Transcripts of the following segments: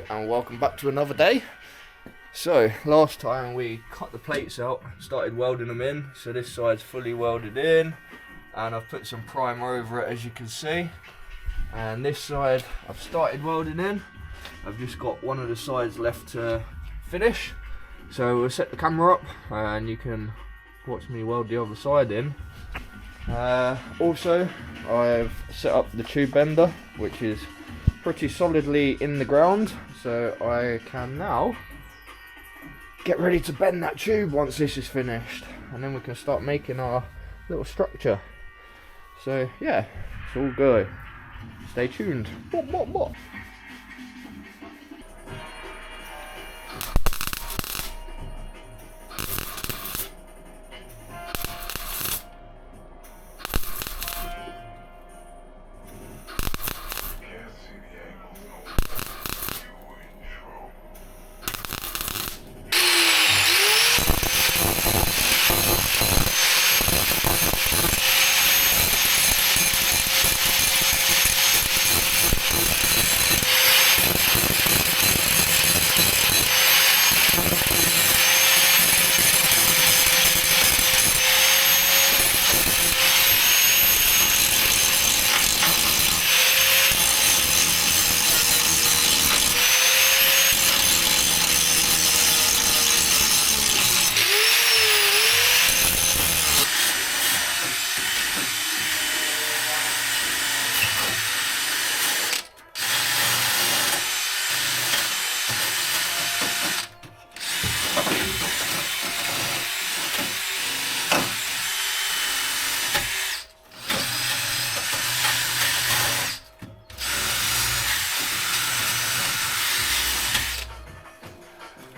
and welcome back to another day. So last time we cut the plates out, started welding them in, so this side's fully welded in and I've put some primer over it, as you can see, and this side I've started welding in. I've just got one of the sides left to finish, so we'll set the camera up and you can watch me weld the other side in. Also, I've set up the tube bender, which is pretty solidly in the ground, so I can now get ready to bend that tube once this is finished, and then we can start making our little structure. So yeah, it's all go. Stay tuned.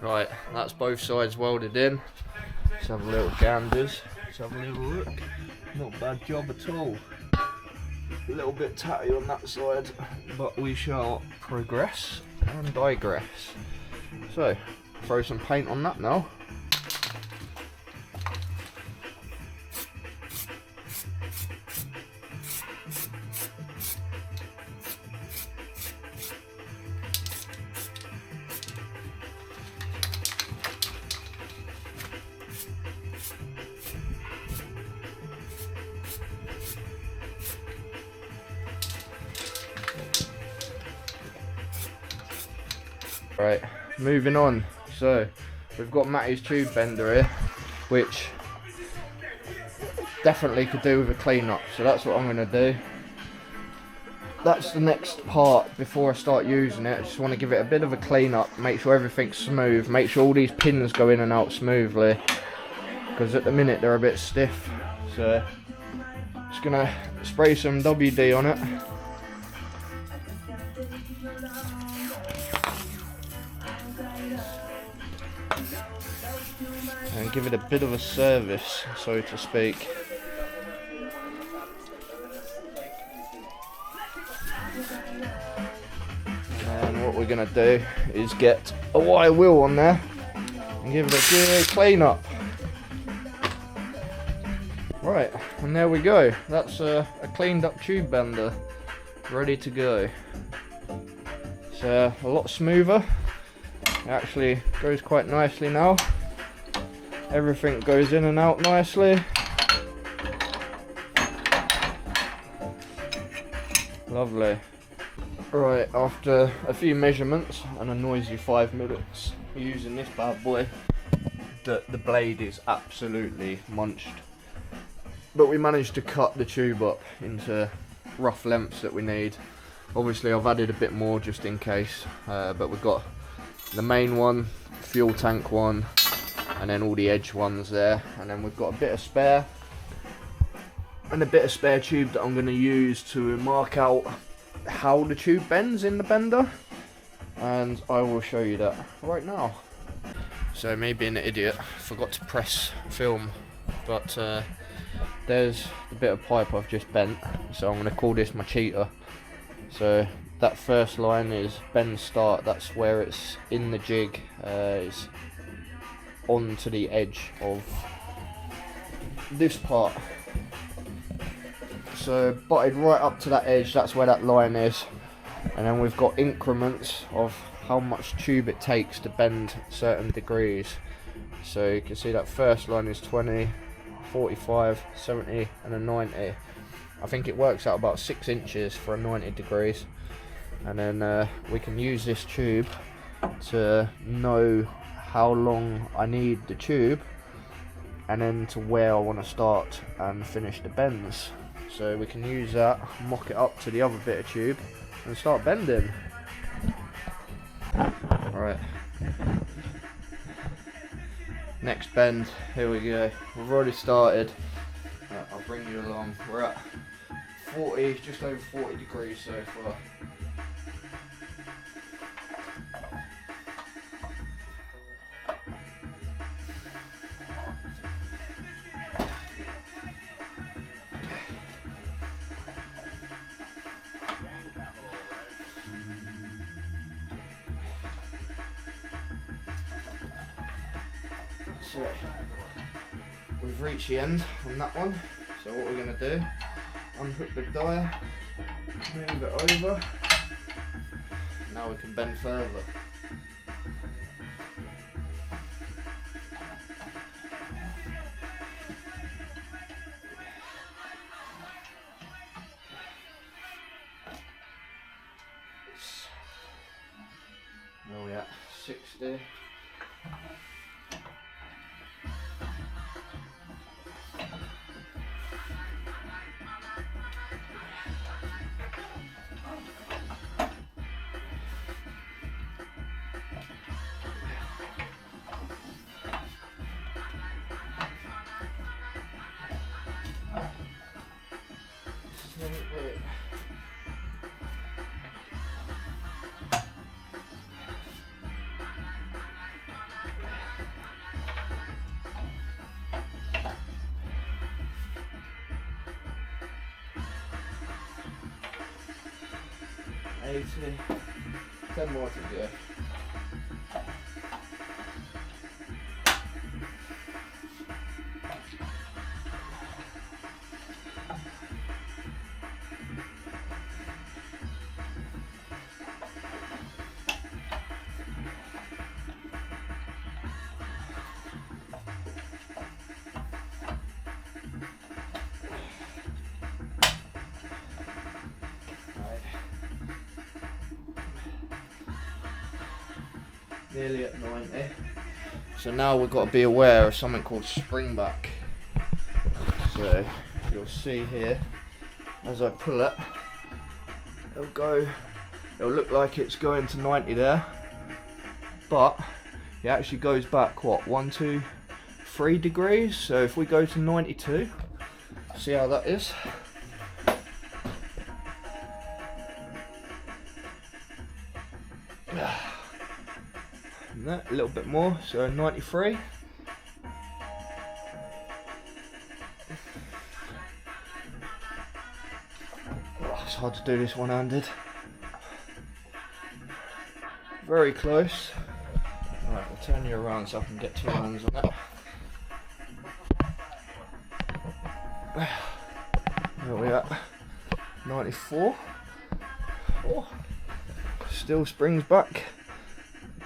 Right, that's both sides welded in. Let's have a little ganders. Let's have a little look. Not a bad job at all. A little bit tatty on that side, but we shall progress and digress. So, throw some paint on that now. Right, moving on. So we've got Matty's tube bender here, which definitely could do with a clean up, so that's what I'm going to do. That's the next part before I start using it. I just want to give it a bit of a clean up, make sure everything's smooth, make sure all these pins go in and out smoothly, because at the minute they're a bit stiff. So just going to spray some WD on it. And give it a bit of a service, so to speak. And what we're going to do is get a wire wheel on there and give it a good clean up. Right, and there we go. That's a cleaned up tube bender, ready to go. It's a lot smoother. It actually goes quite nicely now. Everything goes in and out nicely. Lovely. Right, after a few measurements and a noisy 5 minutes using this bad boy, the blade is absolutely munched. But we managed to cut the tube up into rough lengths that we need. Obviously I've added a bit more just in case, but we've got the main one, fuel tank one, and then all the edge ones there, and then we've got a bit of spare and a bit of spare tube that I'm going to use to mark out how the tube bends in the bender, and I will show you that right now. So me being an idiot, forgot to press film, but there's a bit of pipe I've just bent, so I'm going to call this my cheater. So that first line is bend start, that's where it's in the jig, it's onto the edge of this part. So butted right up to that edge, that's where that line is. And then we've got increments of how much tube it takes to bend certain degrees. So you can see that first line is 20, 45, 70 and a 90. I think it works out about 6 inches for a 90 degrees. And then we can use this tube to know how long I need the tube, and then to where I want to start and finish the bends. So we can use that, mock it up to the other bit of tube and start bending. Alright, next bend, here we go. We've already started. I'll bring you along. We're at 40, just over 40 degrees so far. So we've reached the end on that one, so what we're going to do, unhook the dial, move it over, now we can bend further. Where are we at? 60. Wait. 80, 10 more to go. Nearly at 90. So now we've got to be aware of something called spring back. So you'll see here, as I pull it, it'll look like it's going to 90 there, but it actually goes back, what, 1, 2, 3 degrees. So if we go to 92, see how that is? A little bit more, so 93. Oh, it's hard to do this one-handed. Very close. Alright, I'll turn you around so I can get 2 hands on that. Where are we at? 94. Oh, still springs back.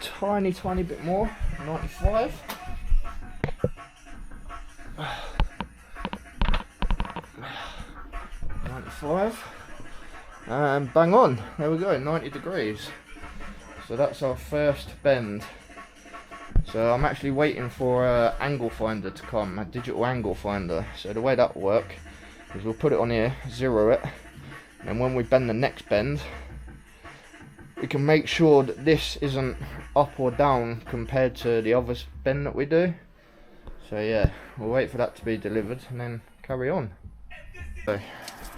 Tiny bit more. 95. And bang on, there we go, 90 degrees. So that's our first bend. So I'm actually waiting for an angle finder to come, a digital angle finder. So the way that will work is we'll put it on here, zero it, and when we bend the next bend, we can make sure that this isn't up or down compared to the other bend that we do. So yeah, we'll wait for that to be delivered and then carry on. So,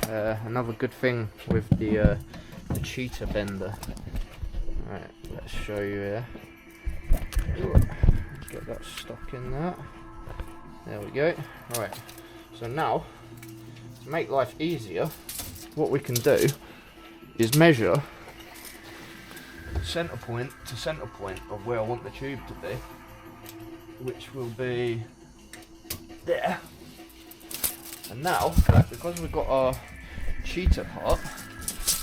another good thing with the cheetah bender. Alright, let's show you here. Get that stuck in there. There we go. Alright, so now, to make life easier, what we can do is measure centre point to centre point of where I want the tube to be, which will be there. And now, because we've got our cheetah part,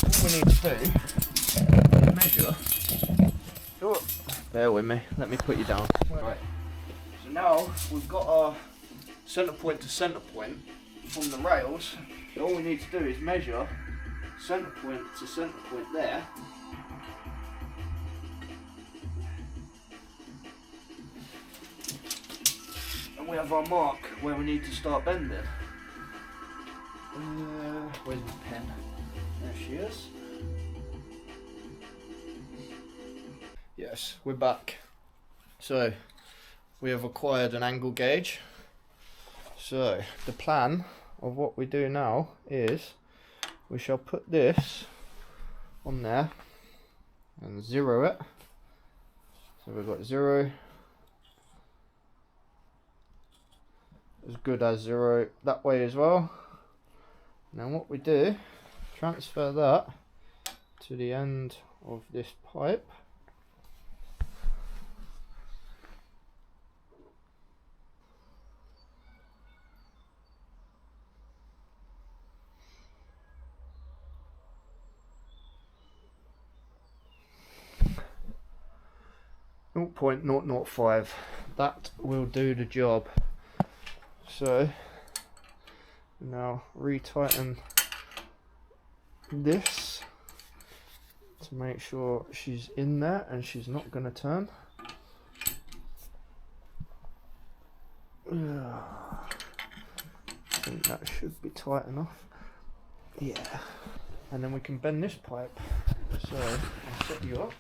all we need to do is measure Oh, bear with me. Let me put you down. Right. So now we've got our centre point to centre point from the rails. So all we need to do is measure centre point to centre point there. And we have our mark where we need to start bending. Where's my pen? There she is. Yes, we're back. So, we have acquired an angle gauge. So, the plan of what we do now is we shall put this on there and zero it. So we've got 0, as good as 0 that way as well. Now what we do, transfer that to the end of this pipe. .005. That will do the job. So now retighten this to make sure she's in there and she's not going to turn. I think that should be tight enough. Yeah. And then we can bend this pipe. So I'll set you up.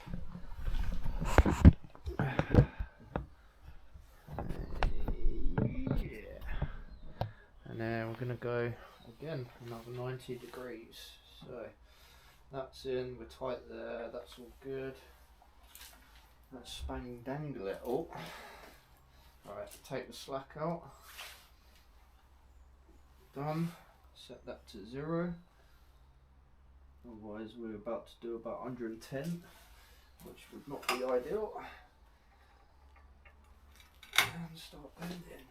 And then we're going to go again another 90 degrees. So that's in, we're tight there, that's all good. Let's spang dangle it all. Alright, take the slack out. Done. Set that to 0. Otherwise we're about to do about 110, which would not be ideal. And start bending.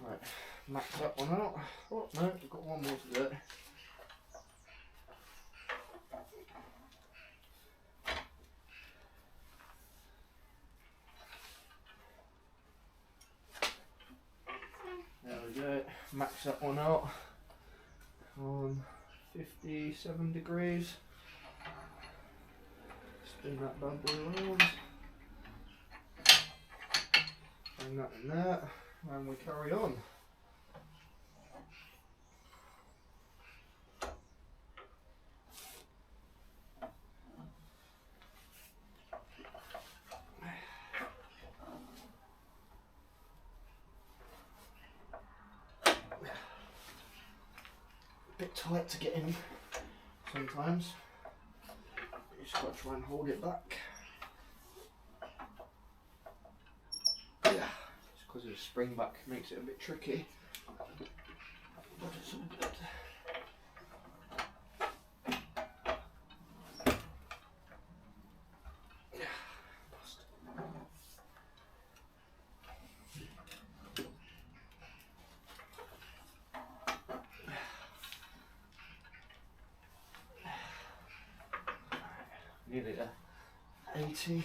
Right, max that one out. Oh no, we've got one more to do. There we go, max that one out on 57 degrees. Spin that bad boy around. Bring that in there, and we carry on. Bit tight to get in sometimes. You just got to try and hold it back. Yeah, just because of the spring back makes it a bit tricky. But it's all good. Nearly there. 80.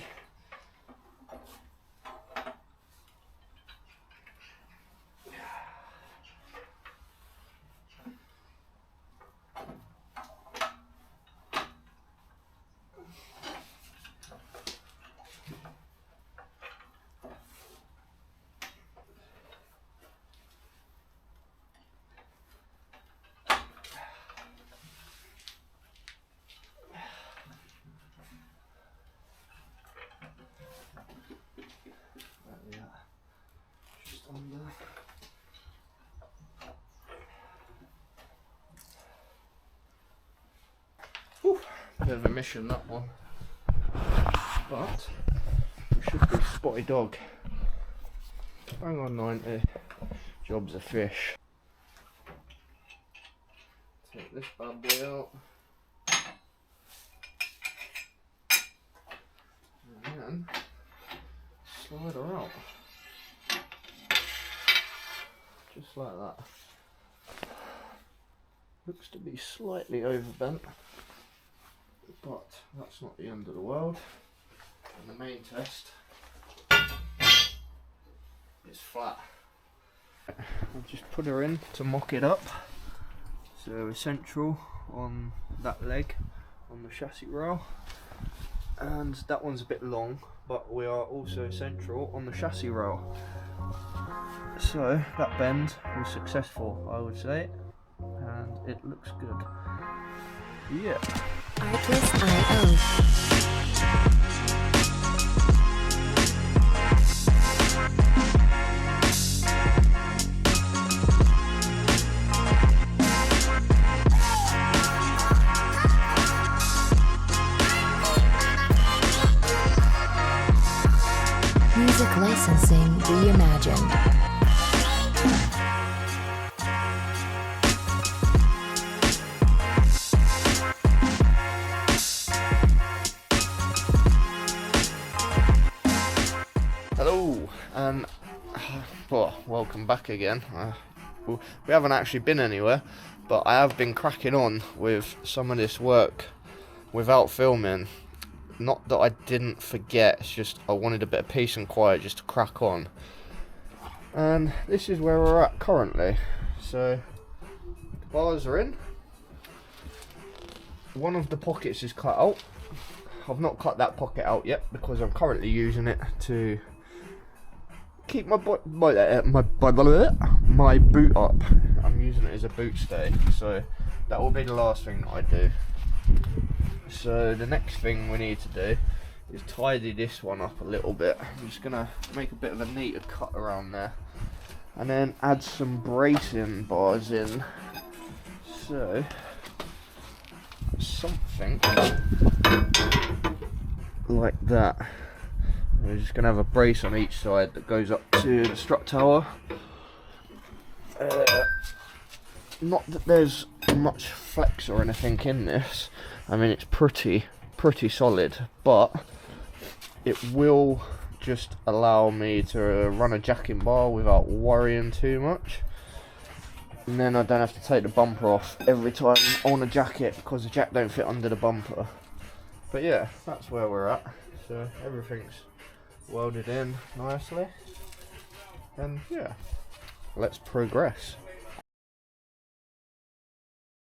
bit of a mission, that one. But we should be spotty dog. Bang on 90. Job's a fish. Take this bad boy out. And then slide her out. Just like that. Looks to be slightly overbent, but that's not the end of the world. And the main test is flat. I'll just put her in to mock it up. So we're central on that leg on the chassis rail, and that one's a bit long, but we are also central on the chassis rail. So that bend was successful, I would say, and it looks good. Yeah. Artlist.io. Music licensing reimagined. Hello, and well, welcome back again. We haven't actually been anywhere, but I have been cracking on with some of this work without filming. Not that I didn't forget, it's just I wanted a bit of peace and quiet just to crack on. And this is where we're at currently. So the bars are in. One of the pockets is cut out. I've not cut that pocket out yet because I'm currently using it to keep my boot up. I'm using it as a boot stay, so that will be the last thing that I do. So the next thing we need to do is tidy this one up a little bit. I'm just gonna make a bit of a neater cut around there, and then add some bracing bars in. So something like that. We're just gonna have a brace on each side that goes up to the strut tower. Not that there's much flex or anything in this. I mean, it's pretty solid, but it will just allow me to run a jacking bar without worrying too much. And then I don't have to take the bumper off every time I want to jack it because the jack don't fit under the bumper. But yeah, that's where we're at. So everything's welded in nicely. And yeah, let's progress.